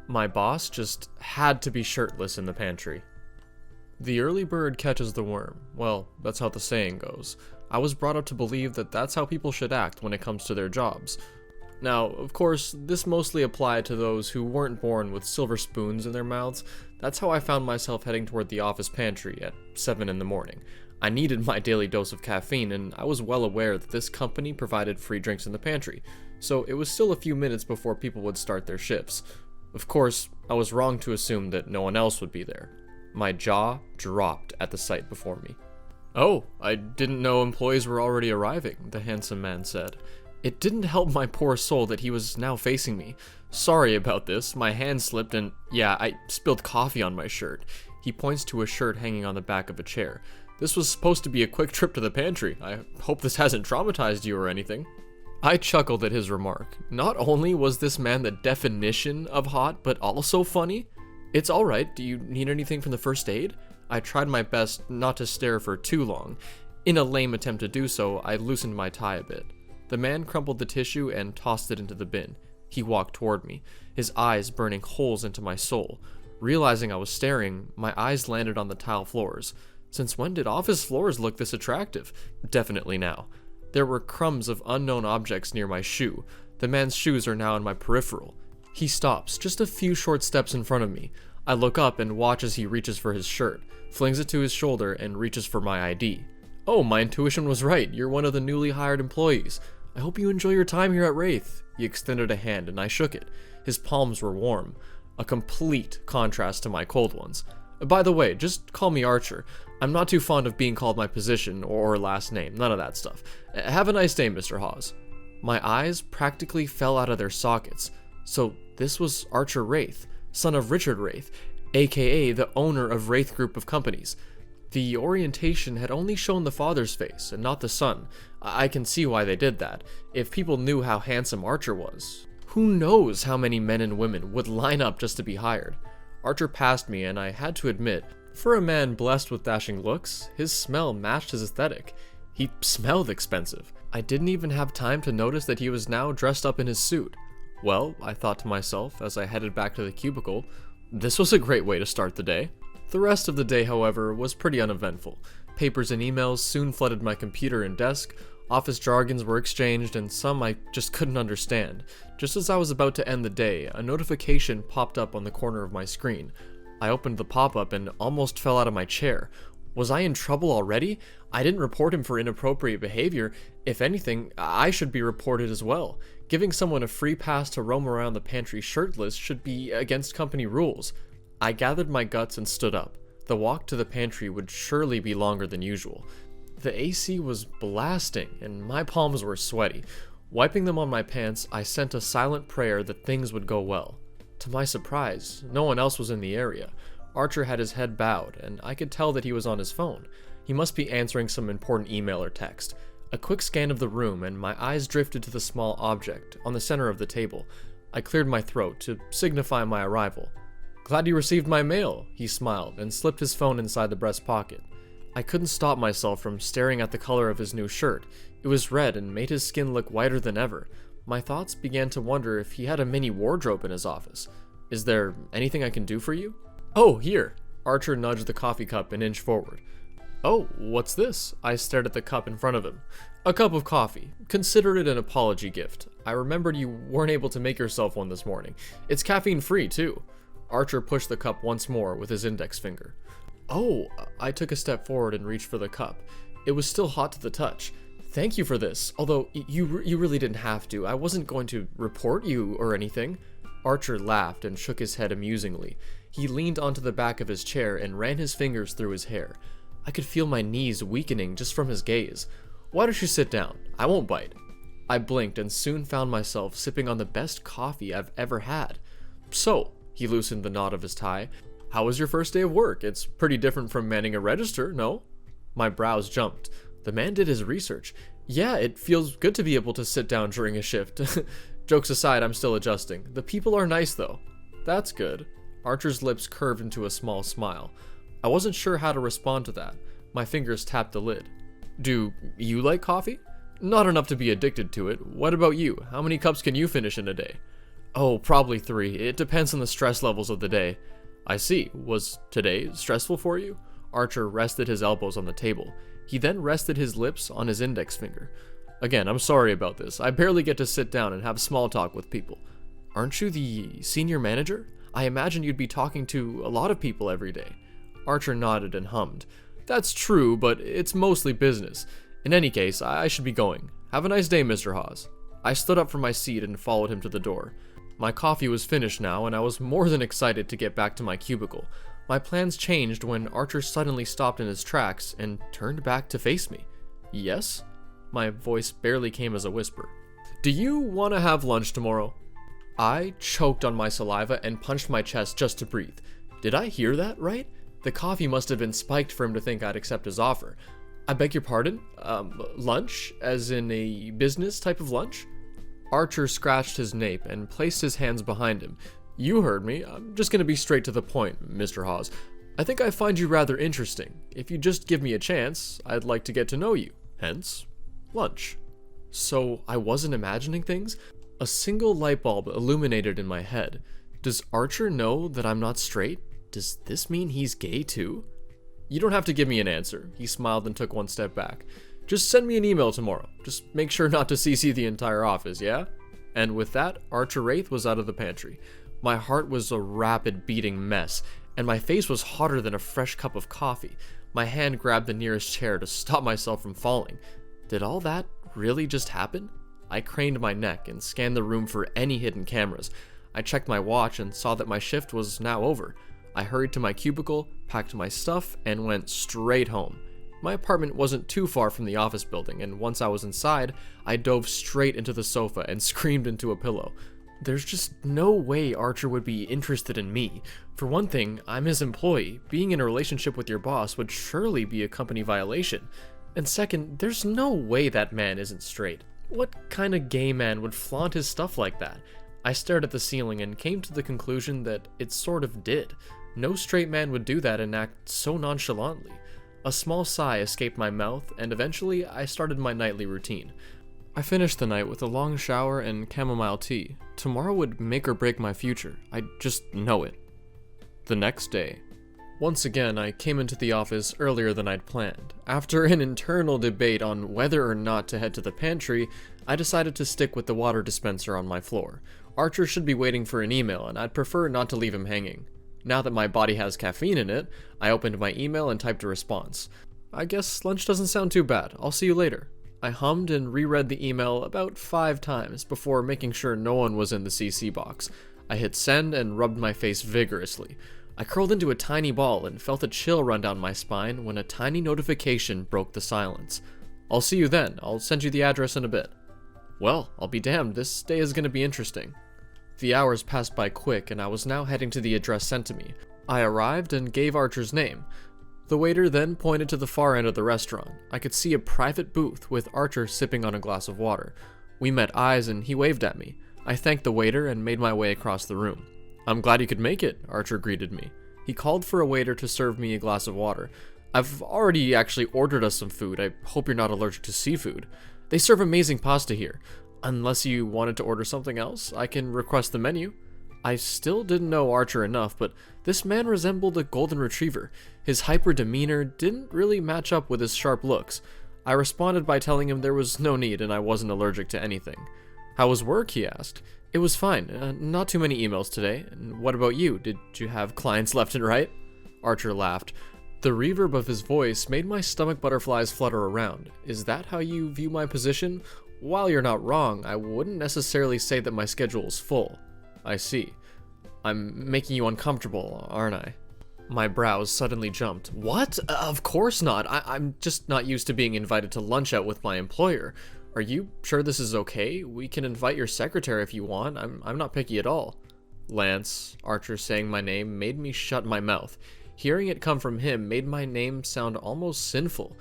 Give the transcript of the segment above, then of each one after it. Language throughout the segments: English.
My boss just had to be shirtless in the pantry. The early bird catches the worm. Well, that's how the saying goes. I was brought up to believe that that's how people should act when it comes to their jobs. Now, of course, this mostly applied to those who weren't born with silver spoons in their mouths. That's how I found myself heading toward the office pantry at 7 in the morning. I needed my daily dose of caffeine, and I was well aware that this company provided free drinks in the pantry, so it was still a few minutes before people would start their shifts. Of course, I was wrong to assume that no one else would be there. My jaw dropped at the sight before me. "Oh, I didn't know employees were already arriving," the handsome man said. It didn't help my poor soul that he was now facing me. "Sorry about this, my hand slipped and yeah, I spilled coffee on my shirt." He points to a shirt hanging on the back of a chair. "This was supposed to be a quick trip to the pantry. I hope this hasn't traumatized you or anything." I chuckled at his remark. Not only was this man the definition of hot, but also funny. "It's alright, do you need anything from the first aid?" I tried my best not to stare for too long. In a lame attempt to do so, I loosened my tie a bit. The man crumpled the tissue and tossed it into the bin. He walked toward me, his eyes burning holes into my soul. Realizing I was staring, my eyes landed on the tile floors. Since when did office floors look this attractive? Definitely now. There were crumbs of unknown objects near my shoe. The man's shoes are now in my peripheral. He stops just a few short steps in front of me. I look up and watch as he reaches for his shirt, flings it to his shoulder, and reaches for my ID. "Oh, my intuition was right. You're one of the newly hired employees. I hope you enjoy your time here at Wraith." He extended a hand and I shook it. His palms were warm, a complete contrast to my cold ones. "By the way, just call me Archer. I'm not too fond of being called my position or last name, none of that stuff. Have a nice day, Mr. Hawes." My eyes practically fell out of their sockets. So this was Archer Wraith, son of Richard Wraith, aka the owner of Wraith Group of Companies. The orientation had only shown the father's face and not the son. I can see why they did that. If people knew how handsome Archer was, who knows how many men and women would line up just to be hired. Archer passed me, and I had to admit, for a man blessed with dashing looks, his smell matched his aesthetic. He smelled expensive. I didn't even have time to notice that he was now dressed up in his suit. Well, I thought to myself as I headed back to the cubicle, this was a great way to start the day. The rest of the day, however, was pretty uneventful. Papers and emails soon flooded my computer and desk. Office jargons were exchanged, and some I just couldn't understand. Just as I was about to end the day, a notification popped up on the corner of my screen. I opened the pop-up and almost fell out of my chair. Was I in trouble already? I didn't report him for inappropriate behavior. If anything, I should be reported as well. Giving someone a free pass to roam around the pantry shirtless should be against company rules. I gathered my guts and stood up. The walk to the pantry would surely be longer than usual. The AC was blasting, and my palms were sweaty. Wiping them on my pants, I sent a silent prayer that things would go well. To my surprise, no one else was in the area. Archer had his head bowed, and I could tell that he was on his phone. He must be answering some important email or text. A quick scan of the room, and my eyes drifted to the small object on the center of the table. I cleared my throat to signify my arrival. "Glad you received my mail," he smiled and slipped his phone inside the breast pocket. I couldn't stop myself from staring at the color of his new shirt. It was red and made his skin look whiter than ever. My thoughts began to wonder if he had a mini wardrobe in his office. "Is there anything I can do for you?" "Oh, here." Archer nudged the coffee cup an inch forward. "Oh, what's this?" I stared at the cup in front of him. "A cup of coffee. Consider it an apology gift. I remembered you weren't able to make yourself one this morning. It's caffeine-free, too." Archer pushed the cup once more with his index finger. "Oh," I took a step forward and reached for the cup. It was still hot to the touch. "Thank you for this, although you really didn't have to. I wasn't going to report you or anything." Archer laughed and shook his head amusingly. He leaned onto the back of his chair and ran his fingers through his hair. I could feel my knees weakening just from his gaze. "Why don't you sit down? I won't bite." I blinked and soon found myself sipping on the best coffee I've ever had. "So," he loosened the knot of his tie, "how was your first day of work? It's pretty different from manning a register, no?" My brows jumped. The man did his research. "Yeah, it feels good to be able to sit down during a shift." Jokes aside, I'm still adjusting. "The people are nice, though." "That's good." Archer's lips curved into a small smile. I wasn't sure how to respond to that. My fingers tapped the lid. "Do you like coffee?" "Not enough to be addicted to it. What about you? How many cups can you finish in a day?" Oh, probably 3. It depends on the stress levels of the day. I see. Was today stressful for you? Archer rested his elbows on the table. He then rested his lips on his index finger. Again, I'm sorry about this. I barely get to sit down and have small talk with people. Aren't you the senior manager? I imagine you'd be talking to a lot of people every day. Archer nodded and hummed. That's true, but it's mostly business. In any case, I should be going. Have a nice day, Mr. Hawes. I stood up from my seat and followed him to the door. My coffee was finished now, and I was more than excited to get back to my cubicle. My plans changed when Archer suddenly stopped in his tracks and turned back to face me. Yes? My voice barely came as a whisper. Do you want to have lunch tomorrow? I choked on my saliva and punched my chest just to breathe. Did I hear that right? The coffee must have been spiked for him to think I'd accept his offer. I beg your pardon? Lunch? As in a business type of lunch? Archer scratched his nape and placed his hands behind him. You heard me. I'm just gonna be straight to the point, Mr. Hawes. I think I find you rather interesting. If you just give me a chance, I'd like to get to know you. Hence, lunch. So I wasn't imagining things? A single light bulb illuminated in my head. Does Archer know that I'm not straight? Does this mean he's gay too? You don't have to give me an answer. He smiled and took one step back. Just send me an email tomorrow. Just make sure not to CC the entire office, yeah? And with that, Archer Wraith was out of the pantry. My heart was a rapid beating mess, and my face was hotter than a fresh cup of coffee. My hand grabbed the nearest chair to stop myself from falling. Did all that really just happen? I craned my neck and scanned the room for any hidden cameras. I checked my watch and saw that my shift was now over. I hurried to my cubicle, packed my stuff, and went straight home. My apartment wasn't too far from the office building, and once I was inside, I dove straight into the sofa and screamed into a pillow. There's just no way Archer would be interested in me. For one thing, I'm his employee. Being in a relationship with your boss would surely be a company violation. And second, there's no way that man isn't straight. What kind of gay man would flaunt his stuff like that? I stared at the ceiling and came to the conclusion that it sort of did. No straight man would do that and act so nonchalantly. A small sigh escaped my mouth, and eventually I started my nightly routine. I finished the night with a long shower and chamomile tea. Tomorrow would make or break my future. I just know it. The next day. Once again, I came into the office earlier than I'd planned. After an internal debate on whether or not to head to the pantry, I decided to stick with the water dispenser on my floor. Archer should be waiting for an email, and I'd prefer not to leave him hanging. Now that my body has caffeine in it, I opened my email and typed a response. I guess lunch doesn't sound too bad. I'll see you later. I hummed and reread the email about 5 times before making sure no one was in the CC box. I hit send and rubbed my face vigorously. I curled into a tiny ball and felt a chill run down my spine when a tiny notification broke the silence. I'll see you then. I'll send you the address in a bit. Well, I'll be damned. This day is going to be interesting. The hours passed by quick, and I was now heading to the address sent to me. I arrived and gave Archer's name. The waiter then pointed to the far end of the restaurant. I could see a private booth with Archer sipping on a glass of water. We met eyes and he waved at me. I thanked the waiter and made my way across the room. I'm glad you could make it, Archer greeted me. He called for a waiter to serve me a glass of water. I've already actually ordered us some food. I hope you're not allergic to seafood. They serve amazing pasta here. Unless you wanted to order something else, I can request the menu. I still didn't know Archer enough, but this man resembled a golden retriever. His hyper demeanor didn't really match up with his sharp looks. I responded by telling him there was no need and I wasn't allergic to anything. How was work, he asked. It was fine. Not too many emails today. And what about you? Did you have clients left and right? Archer laughed. The reverb of his voice made my stomach butterflies flutter around. Is that how you view my position? While you're not wrong, I wouldn't necessarily say that my schedule is full. I see. I'm making you uncomfortable, aren't I? My brows suddenly jumped. What? Of course not. I'm just not used to being invited to lunch out with my employer. Are you sure this is okay? We can invite your secretary if you want. I'm not picky at all. Lance, Archer saying my name made me shut my mouth. Hearing it come from him made my name sound almost sinful.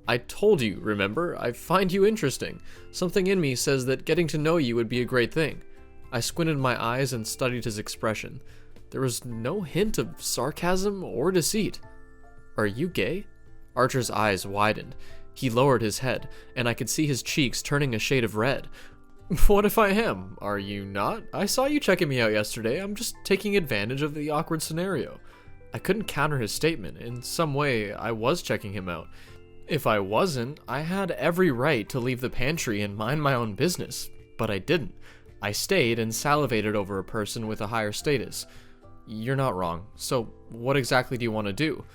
I told you, remember? I find you interesting. Something in me says that getting to know you would be a great thing. I squinted my eyes and studied his expression. There was no hint of sarcasm or deceit. Are you gay? Archer's eyes widened. He lowered his head, and I could see his cheeks turning a shade of red. What if I am? Are you not? I saw you checking me out yesterday. I'm just taking advantage of the awkward scenario. I couldn't counter his statement. In some way, I was checking him out. If I wasn't, I had every right to leave the pantry and mind my own business, but I didn't. I stayed and salivated over a person with a higher status. You're not wrong. So what exactly do you want to do?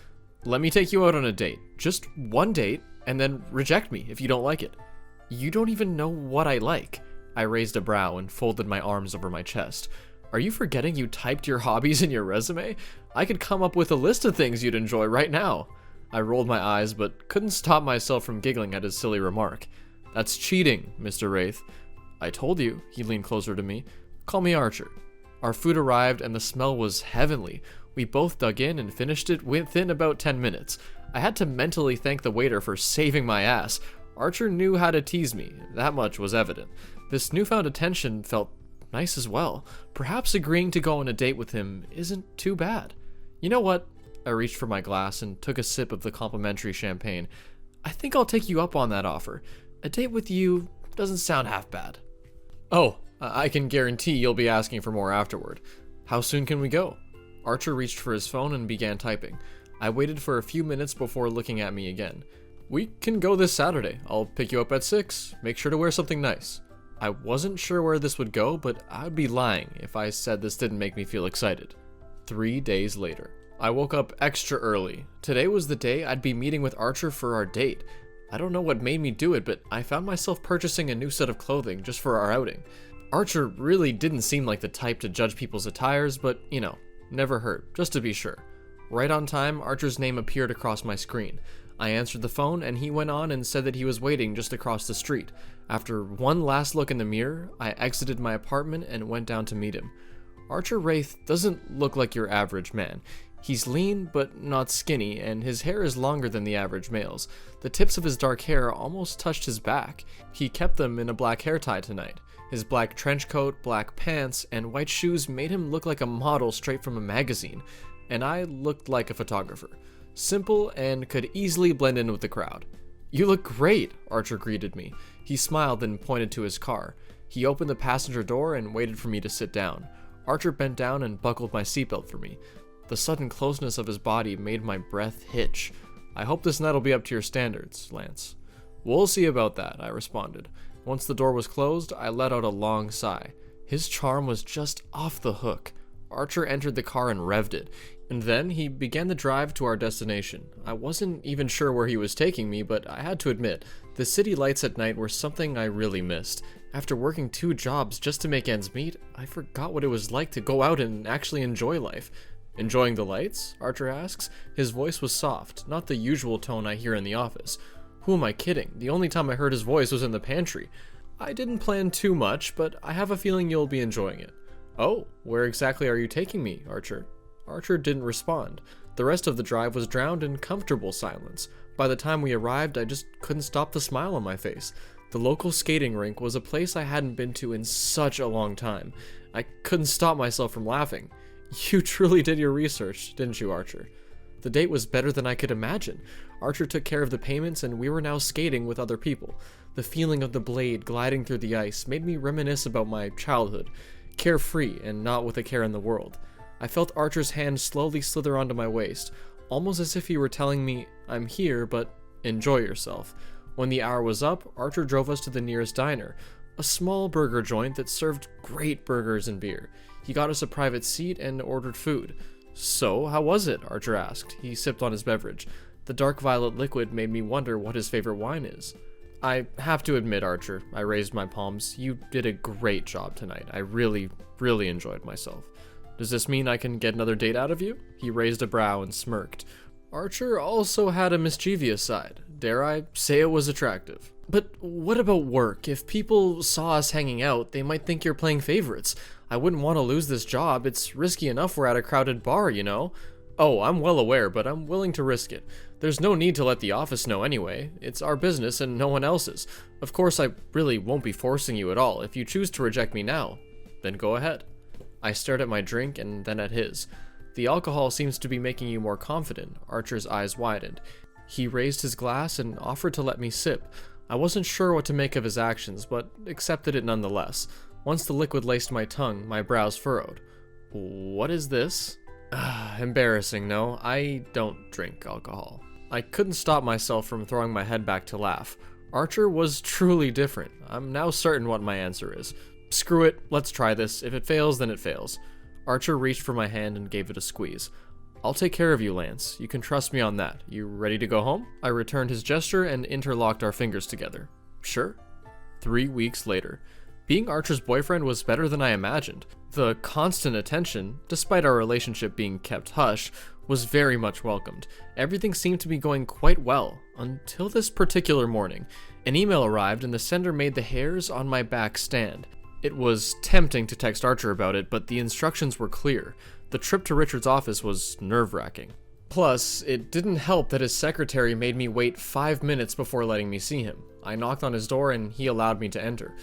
Let me take you out on a date. Just one date, and then reject me if you don't like it. You don't even know what I like. I raised a brow and folded my arms over my chest. Are you forgetting you typed your hobbies in your resume? I could come up with a list of things you'd enjoy right now. I rolled my eyes, but couldn't stop myself from giggling at his silly remark. That's cheating, Mr. Wraith. I told you, he leaned closer to me. Call me Archer. Our food arrived and the smell was heavenly. We both dug in and finished it within about 10 minutes. I had to mentally thank the waiter for saving my ass. Archer knew how to tease me, that much was evident. This newfound attention felt nice as well. Perhaps agreeing to go on a date with him isn't too bad. You know what? I reached for my glass and took a sip of the complimentary champagne. I think I'll take you up on that offer. A date with you doesn't sound half bad. Oh, I can guarantee you'll be asking for more afterward. How soon can we go? Archer reached for his phone and began typing. I waited for a few minutes before looking at me again. We can go this Saturday. I'll pick you up at 6. Make sure to wear something nice. I wasn't sure where this would go, but I'd be lying if I said this didn't make me feel excited. 3 days later. I woke up extra early. Today was the day I'd be meeting with Archer for our date. I don't know what made me do it, but I found myself purchasing a new set of clothing just for our outing. Archer really didn't seem like the type to judge people's attires, but, never hurt, just to be sure. Right on time, Archer's name appeared across my screen. I answered the phone, and he went on and said that he was waiting just across the street. After one last look in the mirror, I exited my apartment and went down to meet him. Archer Wraith doesn't look like your average man. He's lean, but not skinny, and his hair is longer than the average male's. The tips of his dark hair almost touched his back. He kept them in a black hair tie tonight. His black trench coat, black pants, and white shoes made him look like a model straight from a magazine, and I looked like a photographer. Simple and could easily blend in with the crowd. You look great, Archer greeted me. He smiled and pointed to his car. He opened the passenger door and waited for me to sit down. Archer bent down and buckled my seatbelt for me. The sudden closeness of his body made my breath hitch. I hope this night'll be up to your standards, Lance. We'll see about that, I responded. Once the door was closed, I let out a long sigh. His charm was just off the hook. Archer entered the car and revved it, and then he began the drive to our destination. I wasn't even sure where he was taking me, but I had to admit, the city lights at night were something I really missed. After working 2 jobs just to make ends meet, I forgot what it was like to go out and actually enjoy life. Enjoying the lights? Archer asks. His voice was soft, not the usual tone I hear in the office. Who am I kidding? The only time I heard his voice was in the pantry. I didn't plan too much, but I have a feeling you'll be enjoying it. Oh, where exactly are you taking me, Archer? Archer didn't respond. The rest of the drive was drowned in comfortable silence. By the time we arrived, I just couldn't stop the smile on my face. The local skating rink was a place I hadn't been to in such a long time. I couldn't stop myself from laughing. You truly did your research, didn't you, Archer? The date was better than I could imagine. Archer took care of the payments and we were now skating with other people. The feeling of the blade gliding through the ice made me reminisce about my childhood, carefree and not with a care in the world. I felt Archer's hand slowly slither onto my waist, almost as if he were telling me, I'm here, but enjoy yourself. When the hour was up, Archer drove us to the nearest diner, a small burger joint that served great burgers and beer. He got us a private seat and ordered food. So, how was it? Archer asked. He sipped on his beverage. The dark violet liquid made me wonder what his favorite wine is. I have to admit, Archer, I raised my palms, you did a great job tonight. I really enjoyed myself. Does this mean I can get another date out of you? He raised a brow and smirked. Archer also had a mischievous side. Dare I say it was attractive. But what about work? If people saw us hanging out, they might think you're playing favorites. I wouldn't want to lose this job. It's risky enough we're at a crowded bar, you know? Oh, I'm well aware, but I'm willing to risk it. There's no need to let the office know anyway. It's our business and no one else's. Of course, I really won't be forcing you at all. If you choose to reject me now, then go ahead. I stared at my drink and then at his. The alcohol seems to be making you more confident. Archer's eyes widened. He raised his glass and offered to let me sip. I wasn't sure what to make of his actions, but accepted it nonetheless. Once the liquid laced my tongue, my brows furrowed. What is this? Embarrassing, no? I don't drink alcohol. I couldn't stop myself from throwing my head back to laugh. Archer was truly different. I'm now certain what my answer is. Screw it, let's try this. If it fails, then it fails. Archer reached for my hand and gave it a squeeze. I'll take care of you, Lance. You can trust me on that. You ready to go home? I returned his gesture and interlocked our fingers together. Sure. 3 weeks later. Being Archer's boyfriend was better than I imagined. The constant attention, despite our relationship being kept hush, was very much welcomed. Everything seemed to be going quite well, until this particular morning. An email arrived and the sender made the hairs on my back stand. It was tempting to text Archer about it, but the instructions were clear. The trip to Richard's office was nerve-wracking. Plus, it didn't help that his secretary made me wait 5 minutes before letting me see him. I knocked on his door and he allowed me to enter.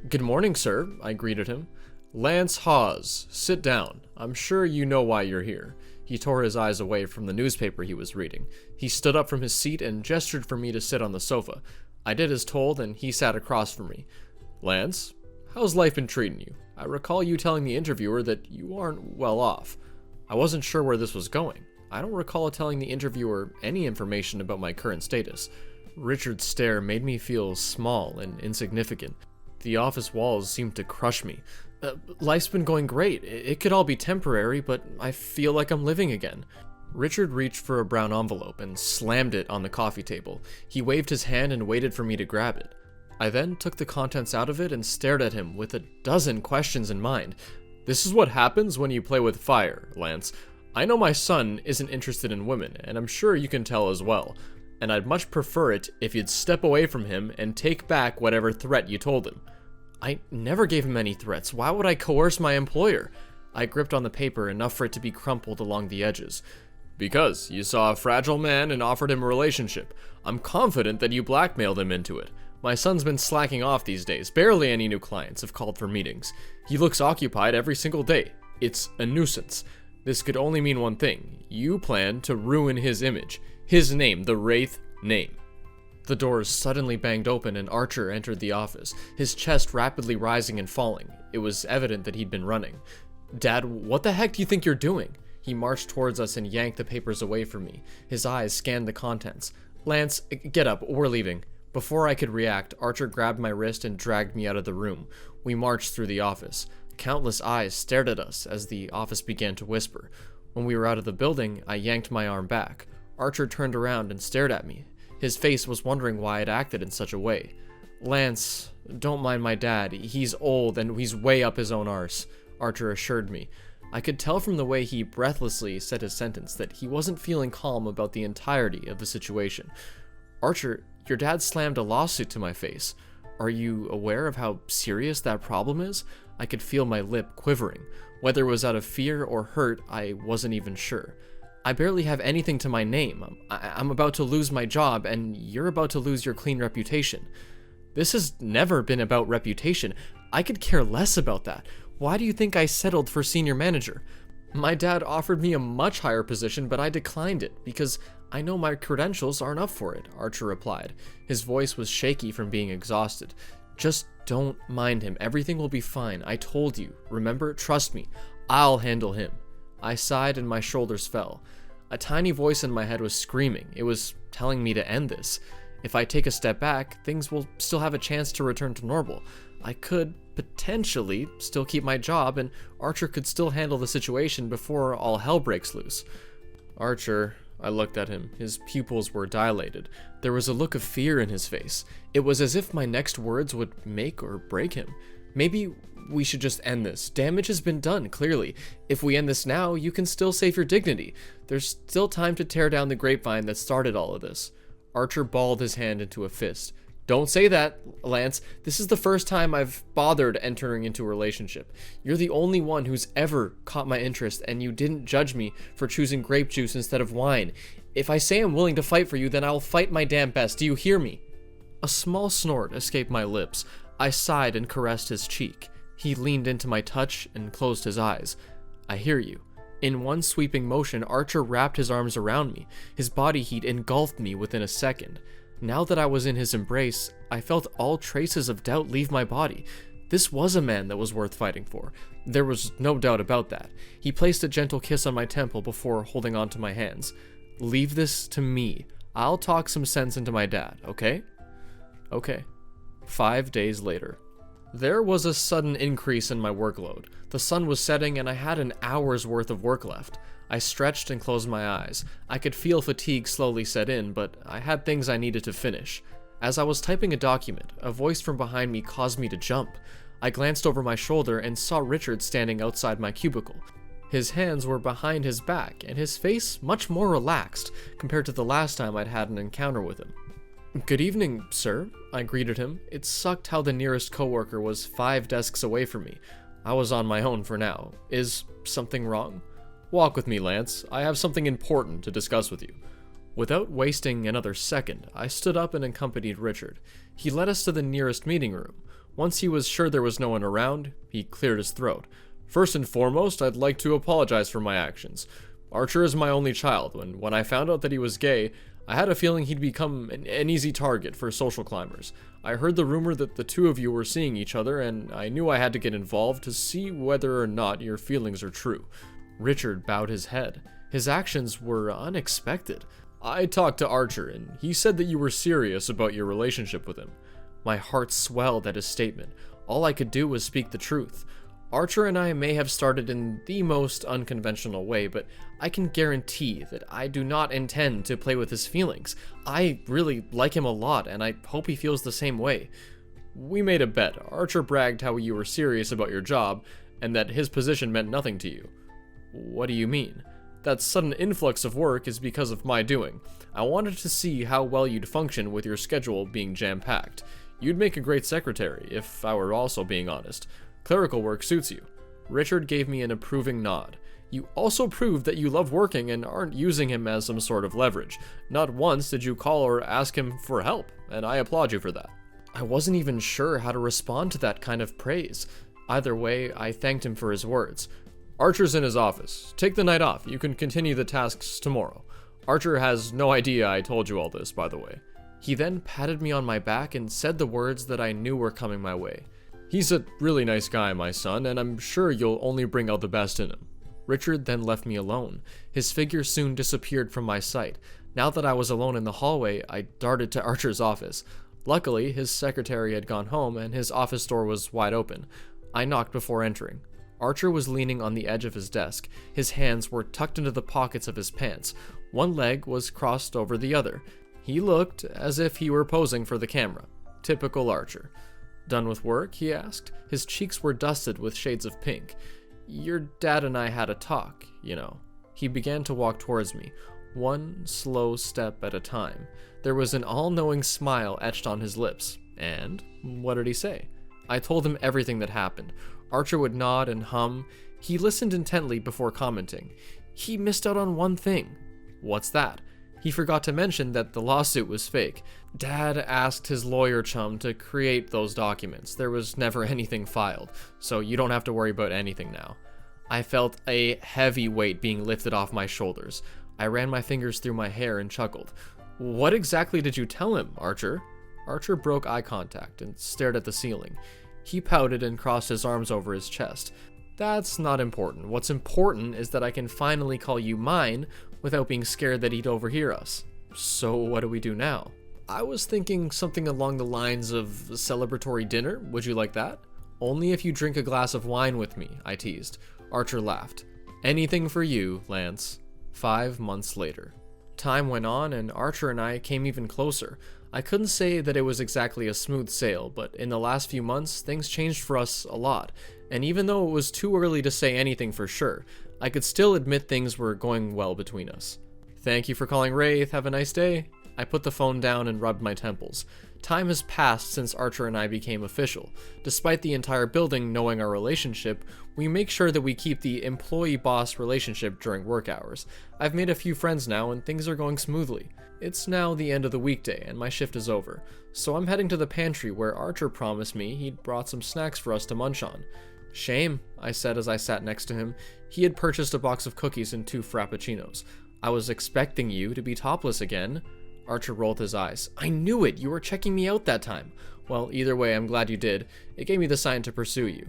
Good morning, sir, I greeted him. Lance Hawes, sit down. I'm sure you know why you're here. He tore his eyes away from the newspaper he was reading. He stood up from his seat and gestured for me to sit on the sofa. I did as told and he sat across from me. Lance, how's life been treating you? I recall you telling the interviewer that you aren't well off. I wasn't sure where this was going. I don't recall telling the interviewer any information about my current status. Richard's stare made me feel small and insignificant. The office walls seemed to crush me. Life's been going great. It could all be temporary, but I feel like I'm living again. Richard reached for a brown envelope and slammed it on the coffee table. He waved his hand and waited for me to grab it. I then took the contents out of it and stared at him with a dozen questions in mind. This is what happens when you play with fire, Lance. I know my son isn't interested in women, and I'm sure you can tell as well. And I'd much prefer it if you'd step away from him and take back whatever threat you told him. I never gave him any threats. Why would I coerce my employer? I gripped on the paper enough for it to be crumpled along the edges. Because you saw a fragile man and offered him a relationship. I'm confident that you blackmailed him into it. My son's been slacking off these days. Barely any new clients have called for meetings. He looks occupied every single day. It's a nuisance. This could only mean one thing. You plan to ruin his image. His name, the Wraith name. The doors suddenly banged open and Archer entered the office, his chest rapidly rising and falling. It was evident that he'd been running. Dad, what the heck do you think you're doing? He marched towards us and yanked the papers away from me. His eyes scanned the contents. Lance, get up, we're leaving. Before I could react, Archer grabbed my wrist and dragged me out of the room. We marched through the office. Countless eyes stared at us as the office began to whisper. When we were out of the building, I yanked my arm back. Archer turned around and stared at me. His face was wondering why I'd acted in such a way. Lance, don't mind my dad. He's old and he's way up his own arse, Archer assured me. I could tell from the way he breathlessly said his sentence that he wasn't feeling calm about the entirety of the situation. Archer, your dad slammed a lawsuit to my face. Are you aware of how serious that problem is? I could feel my lip quivering. Whether it was out of fear or hurt, I wasn't even sure. I barely have anything to my name. I'm about to lose my job, and you're about to lose your clean reputation. This has never been about reputation. I could care less about that. Why do you think I settled for senior manager? My dad offered me a much higher position, but I declined it because I know my credentials aren't up for it, Archer replied. His voice was shaky from being exhausted. Just don't mind him. Everything will be fine. I told you. Remember? Trust me. I'll handle him. I sighed and my shoulders fell. A tiny voice in my head was screaming. It was telling me to end this. If I take a step back, things will still have a chance to return to normal. I could potentially still keep my job and Archer could still handle the situation before all hell breaks loose. Archer, I looked at him. His pupils were dilated. There was a look of fear in his face. It was as if my next words would make or break him. Maybe we should just end this. Damage has been done, clearly. If we end this now, you can still save your dignity. There's still time to tear down the grapevine that started all of this. Archer balled his hand into a fist. Don't say that, Lance. This is the first time I've bothered entering into a relationship. You're the only one who's ever caught my interest, and you didn't judge me for choosing grape juice instead of wine. If I say I'm willing to fight for you, then I'll fight my damn best. Do you hear me? A small snort escaped my lips. I sighed and caressed his cheek. He leaned into my touch and closed his eyes. I hear you. In one sweeping motion, Archer wrapped his arms around me. His body heat engulfed me within a second. Now that I was in his embrace, I felt all traces of doubt leave my body. This was a man that was worth fighting for. There was no doubt about that. He placed a gentle kiss on my temple before holding onto my hands. "Leave this to me. I'll talk some sense into my dad, okay?" Okay. 5 days later. There was a sudden increase in my workload. The sun was setting and I had an hour's worth of work left. I stretched and closed my eyes. I could feel fatigue slowly set in, but I had things I needed to finish. As I was typing a document, a voice from behind me caused me to jump. I glanced over my shoulder and saw Richard standing outside my cubicle. His hands were behind his back, and his face much more relaxed compared to the last time I'd had an encounter with him. "Good evening, sir," I greeted him. It sucked how the nearest coworker was 5 desks away from me. I was on my own for now. "Is something wrong?" "Walk with me, Lance. I have something important to discuss with you." Without wasting another second, I stood up and accompanied Richard. He led us to the nearest meeting room. Once he was sure there was no one around, he cleared his throat. "First and foremost, I'd like to apologize for my actions. Archer is my only child, and when I found out that he was gay, I had a feeling he'd become an easy target for social climbers. I heard the rumor that the two of you were seeing each other, and I knew I had to get involved to see whether or not your feelings are true." Richard bowed his head. His actions were unexpected. "I talked to Archer, and he said that you were serious about your relationship with him." My heart swelled at his statement. All I could do was speak the truth. Archer and I may have started in the most unconventional way, but I can guarantee that I do not intend to play with his feelings. I really like him a lot, and I hope he feels the same way. "We made a bet. Archer bragged how you were serious about your job, and that his position meant nothing to you." "What do you mean?" "That sudden influx of work is because of my doing. I wanted to see how well you'd function with your schedule being jam-packed. You'd make a great secretary, if I were also being honest. Clerical work suits you." Richard gave me an approving nod. "You also proved that you love working and aren't using him as some sort of leverage. Not once did you call or ask him for help, and I applaud you for that." I wasn't even sure how to respond to that kind of praise. Either way, I thanked him for his words. "Archer's in his office. Take the night off. You can continue the tasks tomorrow. Archer has no idea I told you all this, by the way." He then patted me on my back and said the words that I knew were coming my way. "He's a really nice guy, my son, and I'm sure you'll only bring out the best in him." Richard then left me alone. His figure soon disappeared from my sight. Now that I was alone in the hallway, I darted to Archer's office. Luckily, his secretary had gone home and his office door was wide open. I knocked before entering. Archer was leaning on the edge of his desk. His hands were tucked into the pockets of his pants. One leg was crossed over the other. He looked as if he were posing for the camera. Typical Archer. "Done with work?" he asked. His cheeks were dusted with shades of pink. "Your dad and I had a talk, you know." He began to walk towards me, one slow step at a time. There was an all-knowing smile etched on his lips. "And what did he say?" I told him everything that happened. Archer would nod and hum. He listened intently before commenting. "He missed out on one thing." "What's that?" He forgot to mention that the lawsuit was fake. Dad asked his lawyer chum to create those documents. There was never anything filed, so you don't have to worry about anything now. I felt a heavy weight being lifted off my shoulders. I ran my fingers through my hair and chuckled. "What exactly did you tell him, Archer?" Archer broke eye contact and stared at the ceiling. He pouted and crossed his arms over his chest. "That's not important. What's important is that I can finally call you mine without being scared that he'd overhear us." "So what do we do now?" "I was thinking something along the lines of a celebratory dinner. Would you like that?" "Only if you drink a glass of wine with me," I teased. Archer laughed. "Anything for you, Lance." 5 months later. Time went on and Archer and I came even closer. I couldn't say that it was exactly a smooth sail, but in the last few months, things changed for us a lot. And even though it was too early to say anything for sure, I could still admit things were going well between us. "Thank you for calling Wraith. Have a nice day." I put the phone down and rubbed my temples. Time has passed since Archer and I became official. Despite the entire building knowing our relationship, we make sure that we keep the employee-boss relationship during work hours. I've made a few friends now and things are going smoothly. It's now the end of the weekday and my shift is over, so I'm heading to the pantry where Archer promised me he'd brought some snacks for us to munch on. "Shame," I said as I sat next to him. He had purchased a box of cookies and 2 frappuccinos. "I was expecting you to be topless again." Archer rolled his eyes. I knew it! You were checking me out that time. Well, either way, I'm glad you did. It gave me the sign to pursue you.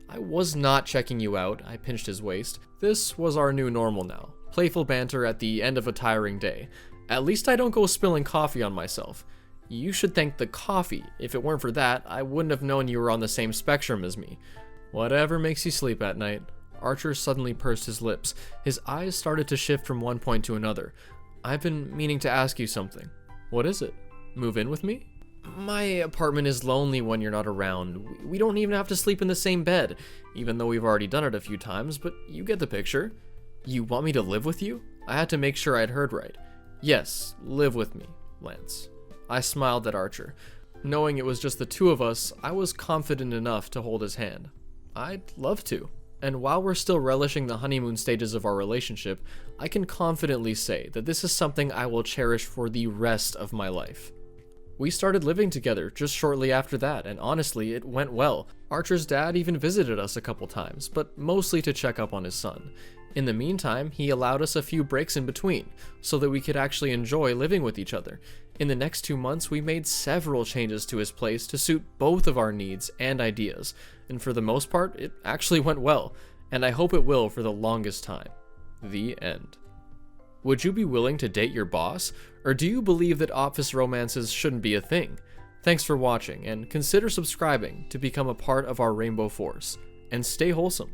I was not checking you out, I pinched his waist. This was our new normal now. Playful banter at the end of a tiring day. At least I don't go spilling coffee on myself. You should thank the coffee. If it weren't for that, I wouldn't have known you were on the same spectrum as me. Whatever makes you sleep at night. Archer suddenly pursed his lips. His eyes started to shift from one point to another. I've been meaning to ask you something. What is it? Move in with me? My apartment is lonely when you're not around. We don't even have to sleep in the same bed, even though we've already done it a few times, but you get the picture. You want me to live with you? I had to make sure I'd heard right. Yes, live with me, Lance. I smiled at Archer. Knowing it was just the two of us, I was confident enough to hold his hand. I'd love to. And while we're still relishing the honeymoon stages of our relationship, I can confidently say that this is something I will cherish for the rest of my life. We started living together just shortly after that, and honestly, it went well. Archer's dad even visited us a couple times, but mostly to check up on his son. In the meantime, he allowed us a few breaks in between, so that we could actually enjoy living with each other. In the next 2 months, we made several changes to his place to suit both of our needs and ideas, and for the most part, it actually went well, and I hope it will for the longest time. The end. Would you be willing to date your boss, or do you believe that office romances shouldn't be a thing? Thanks for watching, and consider subscribing to become a part of our Rainbow Force, and stay wholesome.